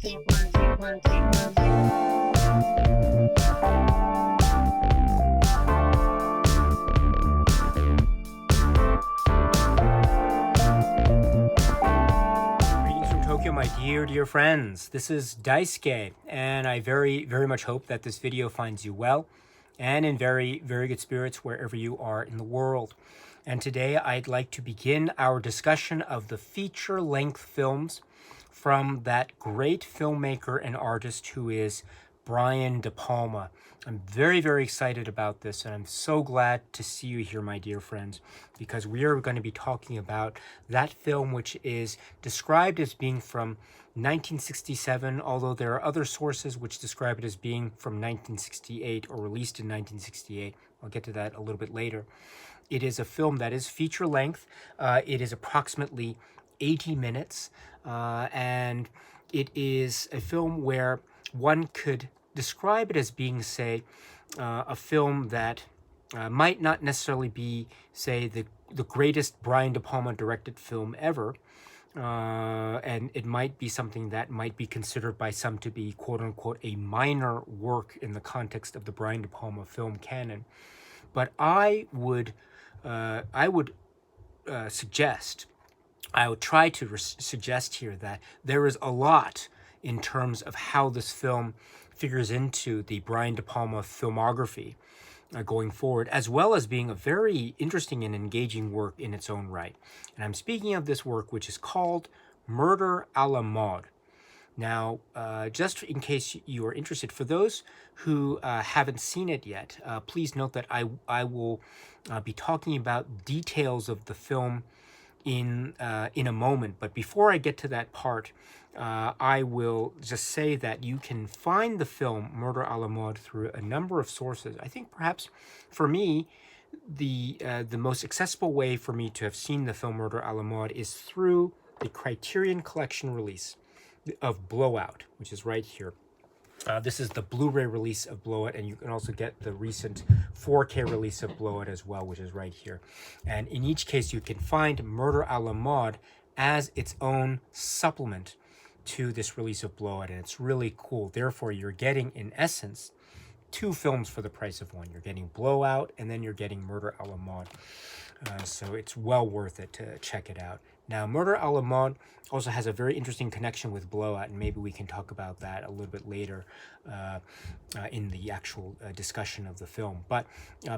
Greetings from Tokyo, my dear friends. This is Daisuke, and I very much hope that this video finds you well and in very good spirits wherever you are in the world. And today I'd like to begin our discussion of the feature-length films from that great filmmaker and artist who is Brian De Palma. I'm very excited about this, and I'm so glad to see you here, my dear friends, because we are going to be talking about that film which is described as being from 1967, although there are other sources which describe it as being from 1968 or released in 1968. I'll get to that a little bit later. It is a film that is feature length. It is approximately 80 minutes, and it is a film where one could describe it as being, say, a film that might not necessarily be, say, the greatest Brian De Palma directed film ever, and it might be something that might be considered by some to be, quote-unquote, a minor work in the context of the Brian De Palma film canon. But I would suggest, I would try to suggest here that there is a lot in terms of how this film figures into the Brian De Palma filmography going forward, as well as being a very interesting and engaging work in its own right. And I'm speaking of this work, which is called Murder a la Mode. Now, just in case you are interested, for those who haven't seen it yet, please note that I will be talking about details of the film in a moment. But before I get to that part, I will just say that you can find the film Murder a la Mode through a number of sources. I think perhaps for me, the most accessible way for me to have seen the film Murder a la Mode is through the Criterion Collection release of Blowout, which is right here. This is the Blu-ray release of Blowout, and you can also get the recent 4K release of Blowout as well, which is right here. And in each case, you can find Murder a la Mode as its own supplement to this release of Blowout, and it's really cool. Therefore, you're getting, in essence, two films for the price of one. You're getting Blowout, and then you're getting Murder a la Mode. So it's well worth it to check it out. Now, Murder a la Mode also has a very interesting connection with Blowout, and maybe we can talk about that a little bit later in the actual discussion of the film. But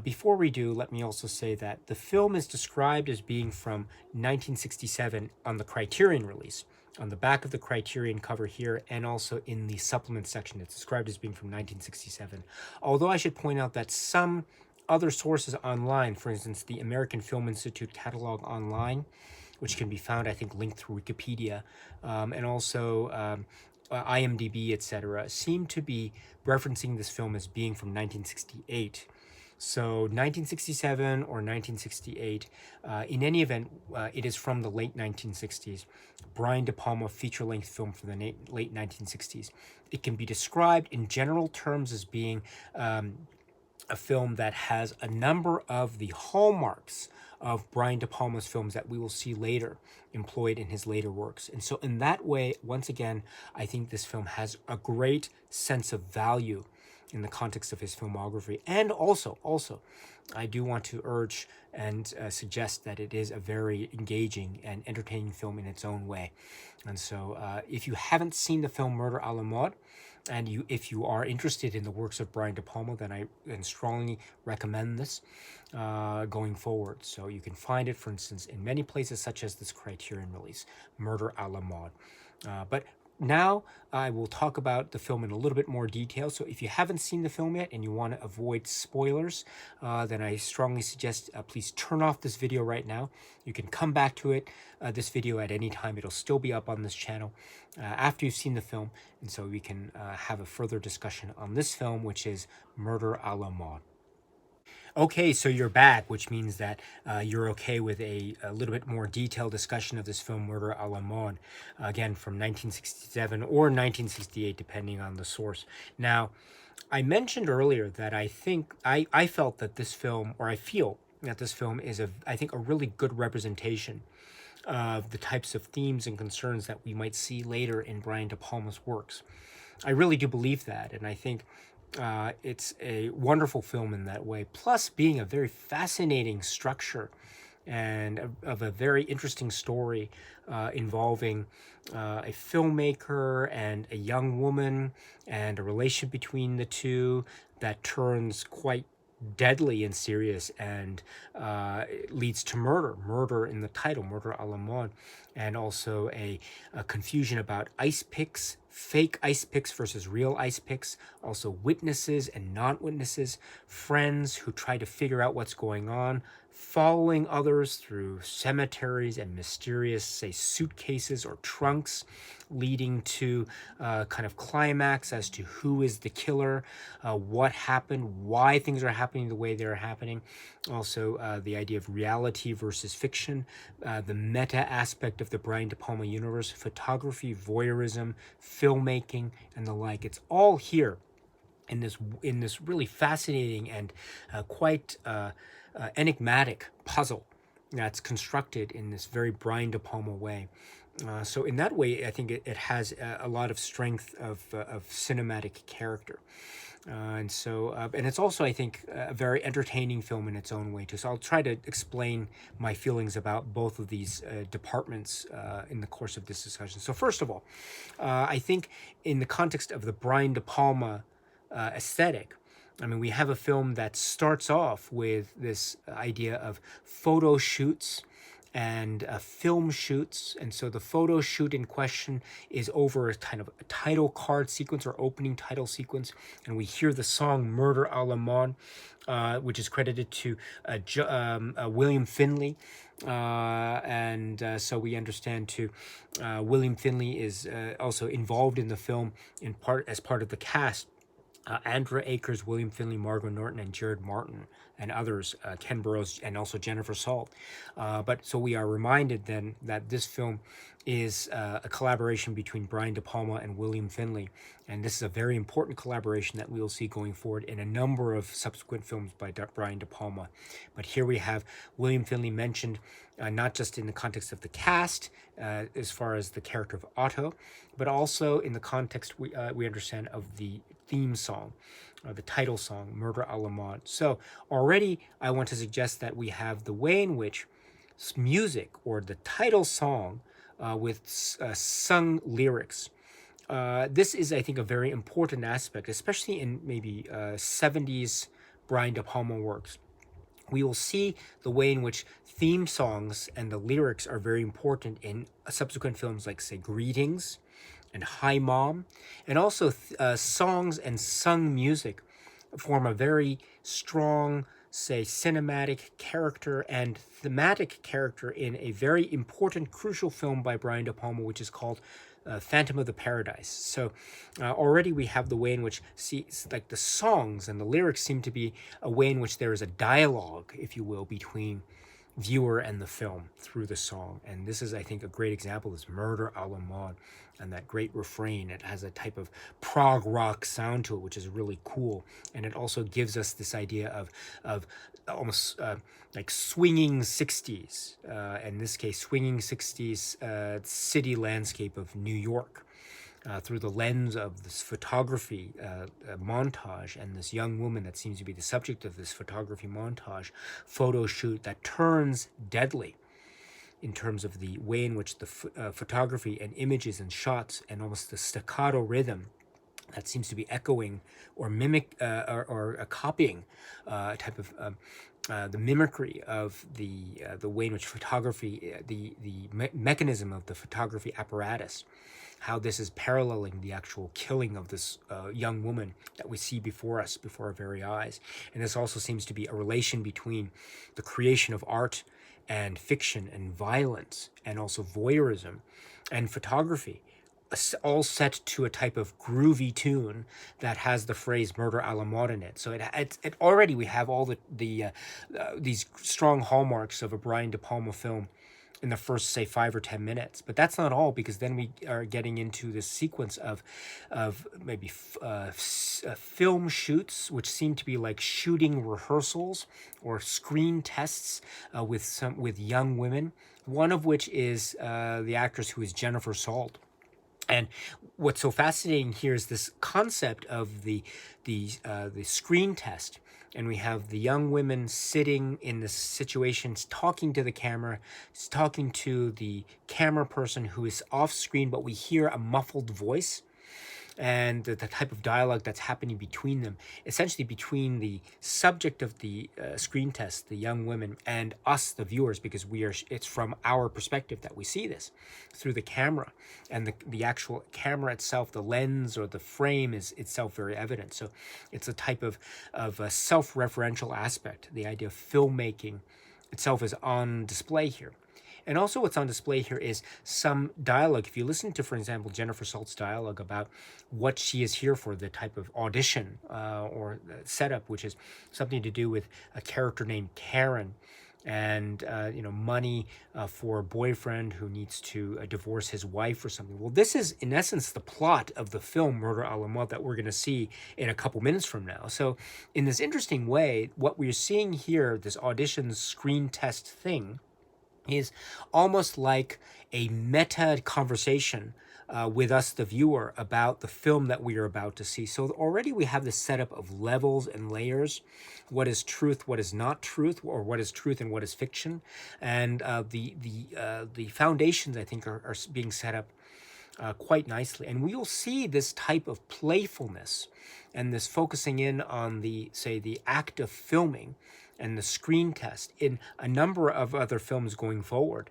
before we do, let me also say that the film is described as being from 1967 on the Criterion release. On the back of the Criterion cover here, and also in the supplement section, it's described as being from 1967. Although I should point out that some other sources online, for instance, the American Film Institute catalog online, which can be found, I think, linked through Wikipedia, and also IMDb, etc., seem to be referencing this film as being from 1968. So 1967 or 1968, in any event, it is from the late 1960s. Brian De Palma feature-length film from the late 1960s. It can be described in general terms as being a film that has a number of the hallmarks of Brian De Palma's films that we will see later employed in his later works. And so in that way, once again, I think this film has a great sense of value in the context of his filmography. And also, I do want to urge and suggest that it is a very engaging and entertaining film in its own way. And so if you haven't seen the film Murder a la Mode, and if you are interested in the works of Brian De Palma, then I strongly recommend this going forward. So you can find it, for instance, in many places such as this Criterion release, Murder a la Mode. But now I will talk about the film in a little bit more detail. So if you haven't seen the film yet and you want to avoid spoilers, then I strongly suggest please turn off this video right now. You can come back to this video at any time. It'll still be up on this channel after you've seen the film. And so we can have a further discussion on this film, which is Murder a la Mode. Okay, so you're back, which means that you're okay with a little bit more detailed discussion of this film, Murder a la Mode, again, from 1967 or 1968, depending on the source. Now, I mentioned earlier that I felt that this film, or I feel that this film is, I think, a really good representation of the types of themes and concerns that we might see later in Brian De Palma's works. I really do believe that, and I think it's a wonderful film in that way, plus being a very fascinating structure and of a very interesting story involving a filmmaker and a young woman and a relation between the two that turns quite deadly and serious and leads to murder in the title, Murder a la mode, and also a confusion about ice picks, fake ice picks versus real ice picks, also witnesses and non-witnesses, friends who try to figure out what's going on, following others through cemeteries and mysterious, say, suitcases or trunks, leading to kind of climax as to who is the killer, what happened, why things are happening the way they're happening. Also, the idea of reality versus fiction, the meta aspect of the Brian De Palma universe, photography, voyeurism, filmmaking, and the like. It's all here in this really fascinating and quite enigmatic puzzle that's constructed in this very Brian De Palma way. So in that way, I think it has a lot of strength of cinematic character. And it's also, I think, a very entertaining film in its own way too. So I'll try to explain my feelings about both of these departments in the course of this discussion. So first of all, I think in the context of the Brian De Palma aesthetic, I mean, we have a film that starts off with this idea of photo shoots and film shoots. And so the photo shoot in question is over a kind of a title card sequence or opening title sequence. And we hear the song Murder a la mode, which is credited to William Finley. So we understand too, William Finley is also involved in the film as part of the cast. Andra Akers, William Finley, Margot Norton, and Jared Martin, and others, Ken Burrows, and also Jennifer Salt. But so we are reminded then that this film is a collaboration between Brian De Palma and William Finley. And this is a very important collaboration that we will see going forward in a number of subsequent films by Brian De Palma. But here we have William Finley mentioned not just in the context of the cast, as far as the character of Otto, but also in the context we understand of the theme song, the title song, Murder a la mode. So already I want to suggest that we have the way in which music or the title song with sung lyrics. This is, I think, a very important aspect, especially in maybe 70s Brian De Palma works. We will see the way in which theme songs and the lyrics are very important in subsequent films like, say, Greetings and Hi Mom, and also songs and sung music form a very strong, say, cinematic character and thematic character in a very important, crucial film by Brian De Palma, which is called Phantom of the Paradise. So already we have the way in which, like the songs and the lyrics seem to be a way in which there is a dialogue, if you will, between viewer and the film through the song. And this is, I think, a great example, this Murder a la mode, and that great refrain. It has a type of prog rock sound to it, which is really cool. And it also gives us this idea of almost like swinging 60s, in this case, swinging 60s city landscape of New York. Through the lens of this photography montage and this young woman that seems to be the subject of this photography montage, photo shoot that turns deadly in terms of the way in which the photography and images and shots and almost the staccato rhythm that seems to be echoing or or copying a type of the mimicry of the way in which photography, the mechanism of the photography apparatus, how this is paralleling the actual killing of this young woman that we see before us, before our very eyes. And this also seems to be a relation between the creation of art and fiction and violence and also voyeurism and photography, all set to a type of groovy tune that has the phrase "murder a la mode" in it. So it already we have all these strong hallmarks of a Brian De Palma film in the first, say, 5 or 10 minutes. But that's not all, because then we are getting into this sequence of maybe film shoots, which seem to be like shooting rehearsals or screen tests with young women. One of which is the actress who is Jennifer Salt. And what's so fascinating here is this concept of the screen test. And we have the young women sitting in this situation, talking to the camera, talking to the camera person who is off screen, but we hear a muffled voice, and the type of dialogue that's happening between them, essentially between the subject of the screen test, the young women, and us, the viewers, because it's from our perspective that we see this through the camera, and the actual camera itself, the lens or the frame is itself very evident. So it's a type of a self-referential aspect. The idea of filmmaking itself is on display here. And also what's on display here is some dialogue. If you listen to, for example, Jennifer Salt's dialogue about what she is here for, the type of audition or setup, which is something to do with a character named Karen, and money for a boyfriend who needs to divorce his wife or something. Well, this is in essence the plot of the film Murder a la Mode that we're going to see in a couple minutes from now. So in this interesting way, what we're seeing here, this audition screen test thing, is almost like a meta conversation with us, the viewer, about the film that we are about to see. So already we have this setup of levels and layers. What is truth, what is not truth, or what is truth and what is fiction. And the foundations, I think, are being set up quite nicely. And we'll see this type of playfulness and this focusing in on the act of filming and the screen test in a number of other films going forward.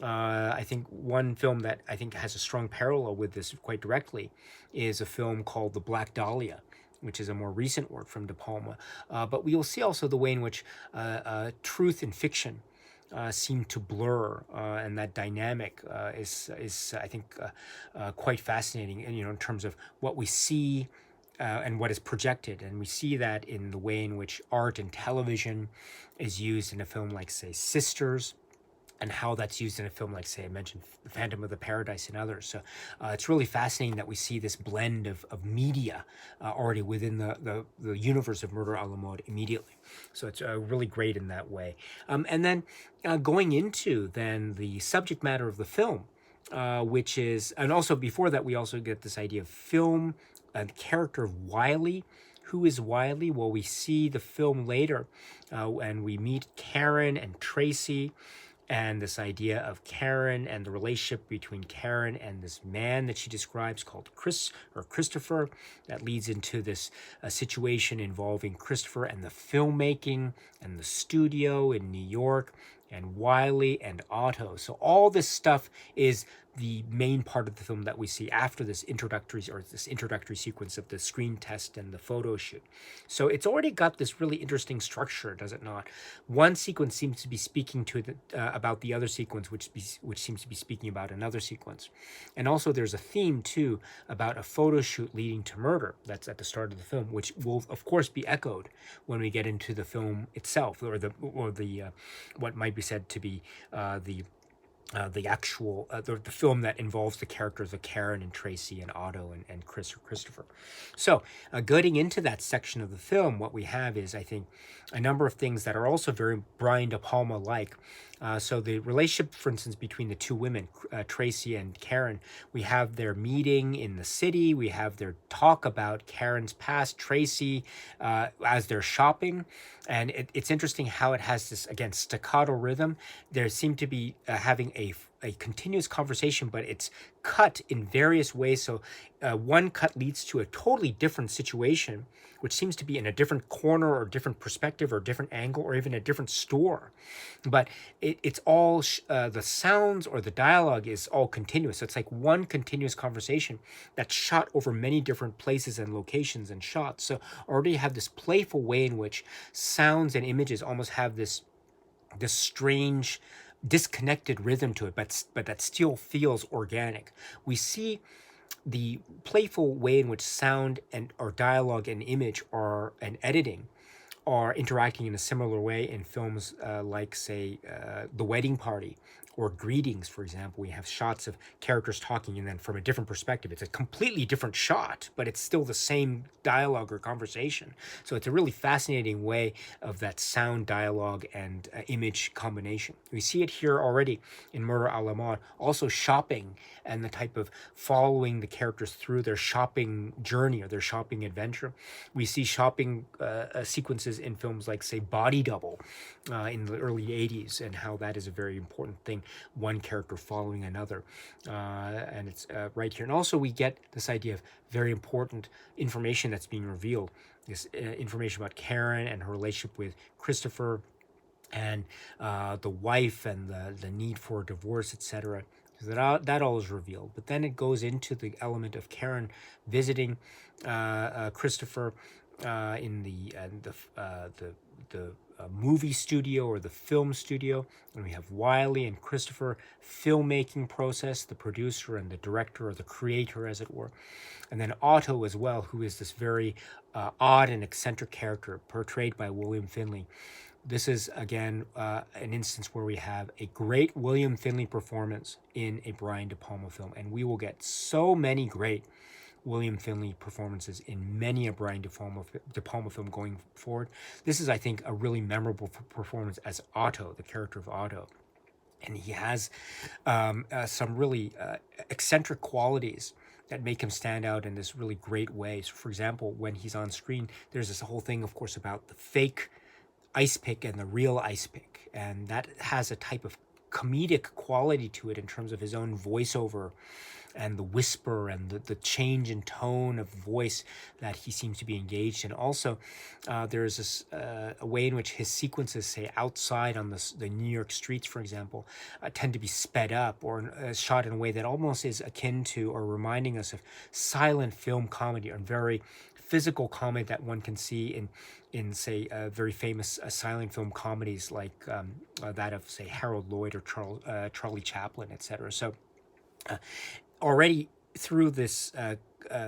I think one film that I think has a strong parallel with this quite directly is a film called The Black Dahlia, which is a more recent work from De Palma. But we will see also the way in which truth and fiction seem to blur, and that dynamic is I think quite fascinating. And in terms of what we see and what is projected, and we see that in the way in which art and television is used in a film like, say, Sisters, and how that's used in a film like, say, I mentioned Phantom of the Paradise and others. So it's really fascinating that we see this blend of media already within the universe of Murder a la Mode immediately. So it's really great in that way. And then going into then the subject matter of the film, which is, and also before that, we also get this idea of film and the character of Wiley. Who is Wiley? Well, we see the film later, and we meet Karen and Tracy, and this idea of Karen and the relationship between Karen and this man that she describes called Christopher, that leads into this situation involving Christopher and the filmmaking and the studio in New York, and Wiley and Otto. So all this stuff is the main part of the film that we see after this introductory sequence of the screen test and the photo shoot. So it's already got this really interesting structure, does it not? One sequence seems to be speaking to about the other sequence, which seems to be speaking about another sequence. And also there's a theme too about a photo shoot leading to murder. That's at the start of the film, which will of course be echoed when we get into the film itself, or the what might be said to be the actual the film that involves the characters of Karen and Tracy and Otto and Christopher. So getting into that section of the film, what we have is, I think, a number of things that are also very Brian De Palma-like. So the relationship, for instance, between the two women, Tracy and Karen, we have their meeting in the city. We have their talk about Karen's past, Tracy, as they're shopping. And it's interesting how it has this, again, staccato rhythm. There seem to be having a continuous conversation, but it's cut in various ways. So one cut leads to a totally different situation, which seems to be in a different corner or different perspective or different angle or even a different store. But it's all, the sounds or the dialogue is all continuous. So it's like one continuous conversation that's shot over many different places and locations and shots. So already have this playful way in which sounds and images almost have this strange disconnected rhythm to it, but that still feels organic. We see the playful way in which sound and or dialogue and image and editing are interacting in a similar way in films like, say, The Wedding Party or greetings, for example. We have shots of characters talking, and then from a different perspective, it's a completely different shot, but it's still the same dialogue or conversation. So it's a really fascinating way of that sound, dialogue, and image combination. We see it here already in Murder a la Mode. Also shopping and the type of following the characters through their shopping journey or their shopping adventure. We see shopping sequences in films like, say, Body Double in the early 80s, and how that is a very important thing, one character following another. And it's right here. And also we get this idea of very important information that's being revealed, this information about Karen and her relationship with Christopher, and the wife, and the need for a divorce, etc. So that all is revealed. But then it goes into the element of Karen visiting Christopher in the movie studio or the film studio, and we have Wiley and Christopher filmmaking process, the producer and the director, or the creator, as it were, and then Otto as well, who is this very odd and eccentric character portrayed by William Finley. This is, again, an instance where we have a great William Finley performance in a Brian De Palma film, and we will get so many great William Finley performances in many a Brian De Palma film going forward. This is, I think, a really memorable performance as Otto, the character of Otto. And he has some really eccentric qualities that make him stand out in this really great way. So, for example, when he's on screen, there's this whole thing, of course, about the fake ice pick and the real ice pick. And that has a type of comedic quality to it in terms of his own voiceover and the whisper and the change in tone of voice that he seems to be engaged in. Also, there's this a way in which his sequences, say, outside on the New York streets, for example, tend to be sped up or shot in a way that almost is akin to or reminding us of silent film comedy, or very physical comedy that one can see in say, very famous silent film comedies like that of, say, Harold Lloyd or Charlie Chaplin, etc. So already through this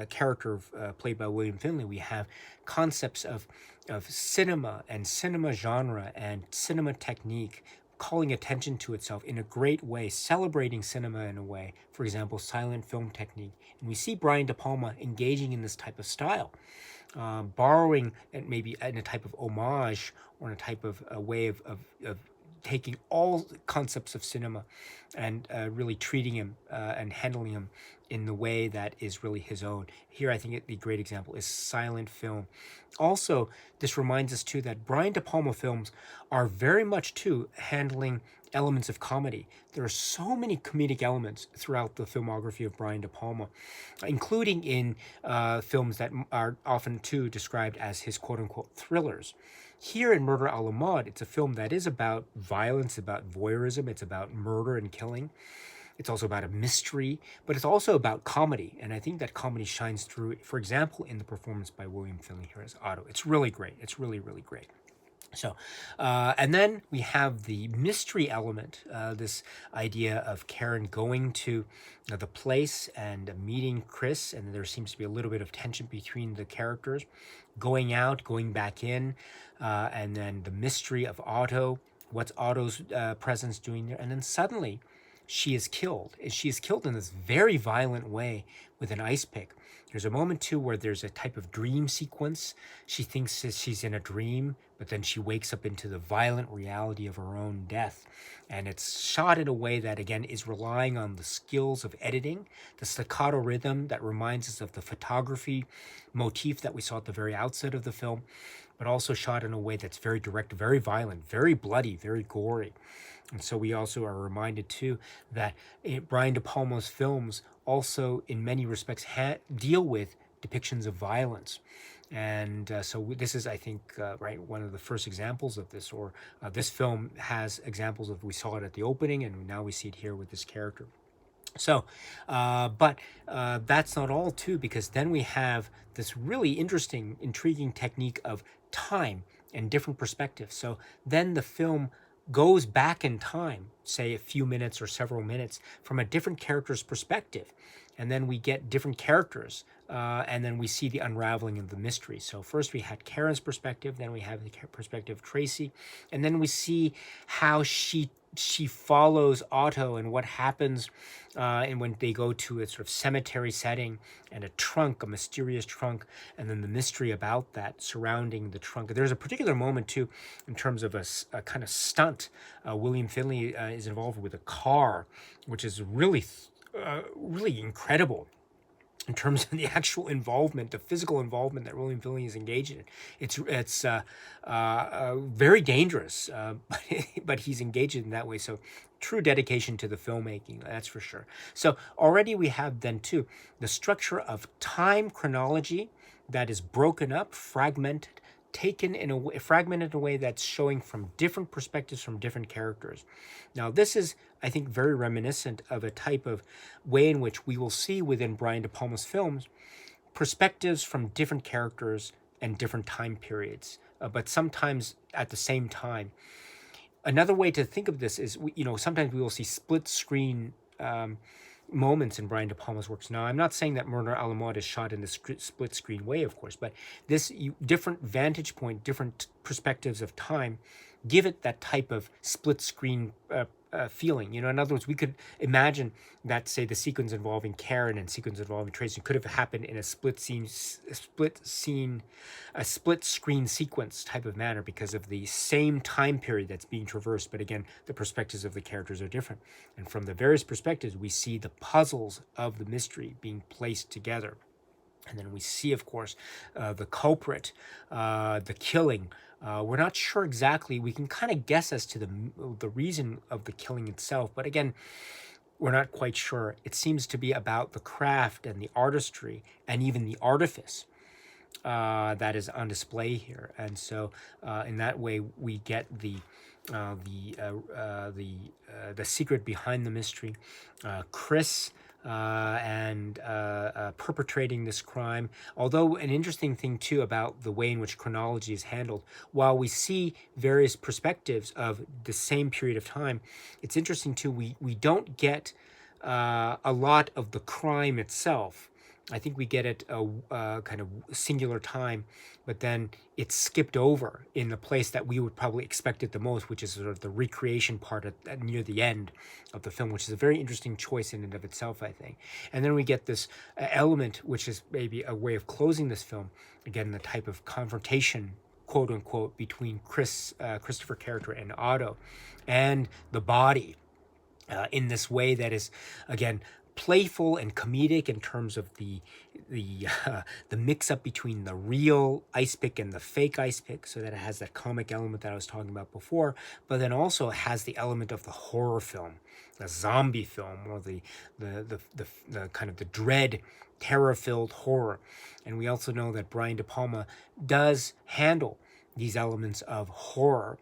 character played by William Finley, we have concepts of cinema and cinema genre and cinema technique calling attention to itself in a great way, celebrating cinema in a way, for example, silent film technique. And we see Brian De Palma engaging in this type of style, borrowing and maybe in a type of homage or in a type of a way of taking all concepts of cinema and really treating him and handling him in the way that is really his own. Here, I think the great example is silent film. Also, this reminds us, too, that Brian De Palma films are very much, too, handling elements of comedy. There are so many comedic elements throughout the filmography of Brian De Palma, including in films that are often, too, described as his quote-unquote thrillers. Here in Murder a la Mode, it's a film that is about violence, about voyeurism, it's about murder and killing. It's also about a mystery, but it's also about comedy. And I think that comedy shines through, for example, in the performance by William Finley here as Otto. It's really great. It's really, really great. So, and then we have the mystery element, this idea of Karen going to the place and meeting Chris, and there seems to be a little bit of tension between the characters, going out, going back in, and then the mystery of Otto, what's Otto's presence doing there, and then suddenly she is killed. She is killed in this very violent way with an ice pick. There's a moment, too, where there's a type of dream sequence. She thinks that she's in a dream, but then she wakes up into the violent reality of her own death. And it's shot in a way that, again, is relying on the skills of editing, the staccato rhythm that reminds us of the photography motif that we saw at the very outset of the film, but also shot in a way that's very direct, very violent, very bloody, very gory. And so we also are reminded, too, that Brian De Palma's films also, in many respects, deal with depictions of violence. And so this is, I think, right, one of the first examples of this, or this film has examples of, we saw it at the opening, and now we see it here with this character. So, but that's not all, too, because then we have this really interesting, intriguing technique of time and different perspectives. So then the film goes back in time say, a few minutes or several minutes from a different character's perspective. And then we get different characters, and then we see the unraveling of the mystery. So first we had Karen's perspective, then we have the perspective of Tracy, and then we see how she follows Otto and what happens and when they go to a sort of cemetery setting and a trunk, a mysterious trunk, and then the mystery about that surrounding the trunk. There's a particular moment too in terms of a kind of stunt. William Finley is involved with a car, which is really really incredible in terms of the actual involvement, the physical involvement that William Finley is engaged in. It's very dangerous, but he's engaged in that way. So true dedication to the filmmaking, that's for sure. So already we have then too the structure of time chronology that is broken up, fragmented, taken in a way, fragmented in a way that's showing from different perspectives from different characters. Now, this is, I think, very reminiscent of a type of way in which we will see within Brian De Palma's films perspectives from different characters and different time periods, but sometimes at the same time. Another way to think of this is, sometimes we will see split screen moments in Brian De Palma's works. Now, I'm not saying that Murder a la Mode is shot in the split screen way, of course, but this different vantage point, different perspectives of time, give it that type of split screen feeling. In other words, we could imagine that, say, the sequence involving Karen and sequence involving Tracy could have happened in a split screen sequence type of manner because of the same time period that's being traversed. But again, the perspectives of the characters are different. And from the various perspectives, we see the puzzles of the mystery being placed together. And then we see, of course, the culprit, the killing. We're not sure exactly. We can kind of guess as to the reason of the killing itself. But again, we're not quite sure. It seems to be about the craft and the artistry and even the artifice that is on display here. And so in that way, we get the secret behind the mystery. Chris and perpetrating this crime. Although an interesting thing too about the way in which chronology is handled, while we see various perspectives of the same period of time, it's interesting too, we don't get a lot of the crime itself. I think we get it a kind of singular time, but then it's skipped over in the place that we would probably expect it the most, which is sort of the recreation part near the end of the film, which is a very interesting choice in and of itself, I think. And then we get this element, which is maybe a way of closing this film, again, the type of confrontation, quote unquote, between Christopher character and Otto, and the body in this way that is, again, playful and comedic in terms of the mix-up between the real ice pick and the fake ice pick, so that it has that comic element that I was talking about before, but then also has the element of the horror film, the zombie film, or the kind of the dread, terror-filled horror. And we also know that Brian De Palma does handle these elements of horror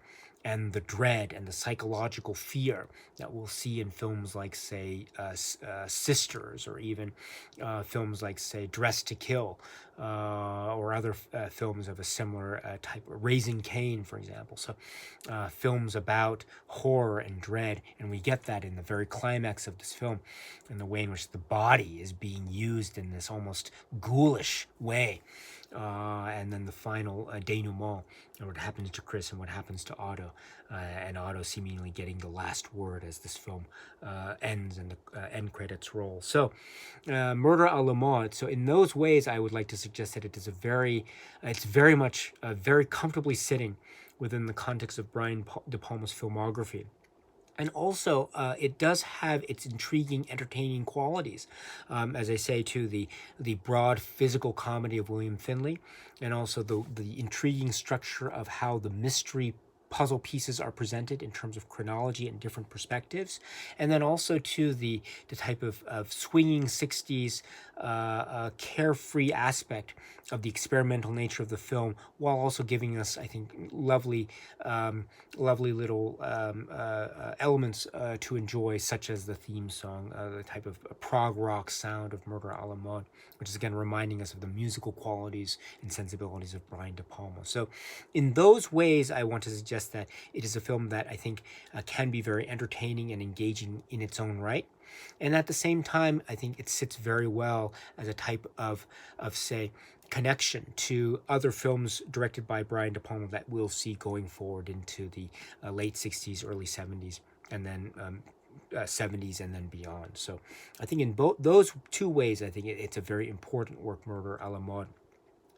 and the dread and the psychological fear that we'll see in films like, say, Sisters, or even films like, say, Dressed to Kill, or other films of a similar type, Raising Cain, for example. So films about horror and dread, and we get that in the very climax of this film, in the way in which the body is being used in this almost ghoulish way. And then the final denouement, what happens to Chris and what happens to Otto, and Otto seemingly getting the last word as this film ends and the end credits roll. So, Murder a la Mode. So in those ways, I would like to suggest that it is it's very much very comfortably sitting within the context of Brian De Palma's filmography. And also, it does have its intriguing, entertaining qualities. As I say, too, the broad physical comedy of William Finley, and also the intriguing structure of how the mystery puzzle pieces are presented in terms of chronology and different perspectives. And then also, too, the type of swinging 60s carefree aspect of the experimental nature of the film, while also giving us, I think, lovely little elements to enjoy, such as the theme song, the type of prog rock sound of Murder a la Mode, which is again reminding us of the musical qualities and sensibilities of Brian De Palma. So in those ways, I want to suggest suggest that it is a film that I think can be very entertaining and engaging in its own right. And at the same time, I think it sits very well as a type of say, connection to other films directed by Brian De Palma that we'll see going forward into the late 60s, early 70s, and then 70s and then beyond. So I think in both those two ways, I think it's a very important work, Murder a la Mode.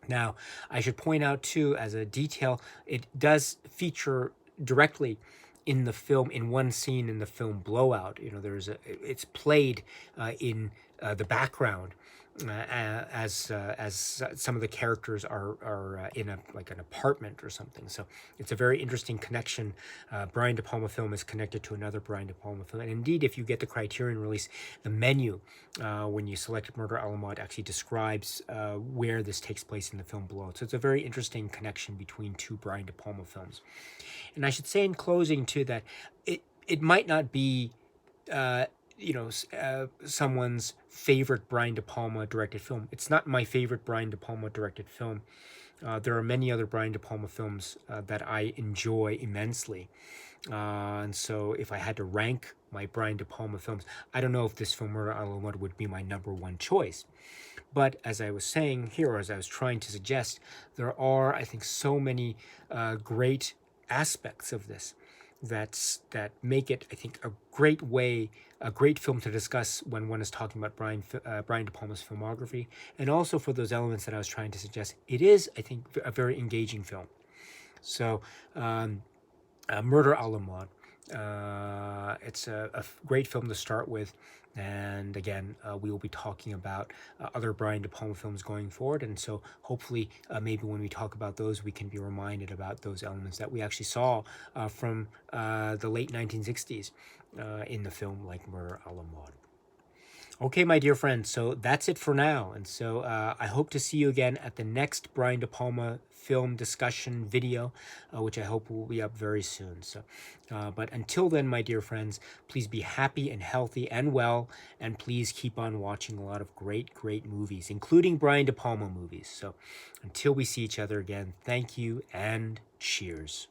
Now, I should point out too, as a detail, it does feature directly in the film, in one scene in the film Blowout. It's played in the background as some of the characters are in an apartment or something. So it's a very interesting connection. Brian De Palma film is connected to another Brian De Palma film, and indeed, if you get the Criterion release, the menu when you select Murder a la Mode actually describes where this takes place in the film Blowout. So it's a very interesting connection between two Brian De Palma films. And I should say in closing too that it might not be someone's favorite Brian De Palma directed film. It's not my favorite Brian De Palma directed film. There are many other Brian De Palma films that I enjoy immensely. And so if I had to rank my Brian De Palma films, I don't know if this film, Murder a la Mode, would be my number one choice. But as I was saying here, or as I was trying to suggest, there are, I think, so many great aspects of this that make it, I think, a great film to discuss when one is talking about Brian De Palma's filmography, and also for those elements that I was trying to suggest. It is, I think, a very engaging film. So, Murder a la Mode. It's a great film to start with. And again, we will be talking about other Brian De Palma films going forward. And so hopefully, maybe when we talk about those, we can be reminded about those elements that we actually saw from the late 1960s in the film like Murder a la Mode. Okay, my dear friends, so that's it for now. And so I hope to see you again at the next Brian De Palma film discussion video, which I hope will be up very soon. So, but until then, my dear friends, please be happy and healthy and well, and please keep on watching a lot of great, great movies, including Brian De Palma movies. So until we see each other again, thank you and cheers.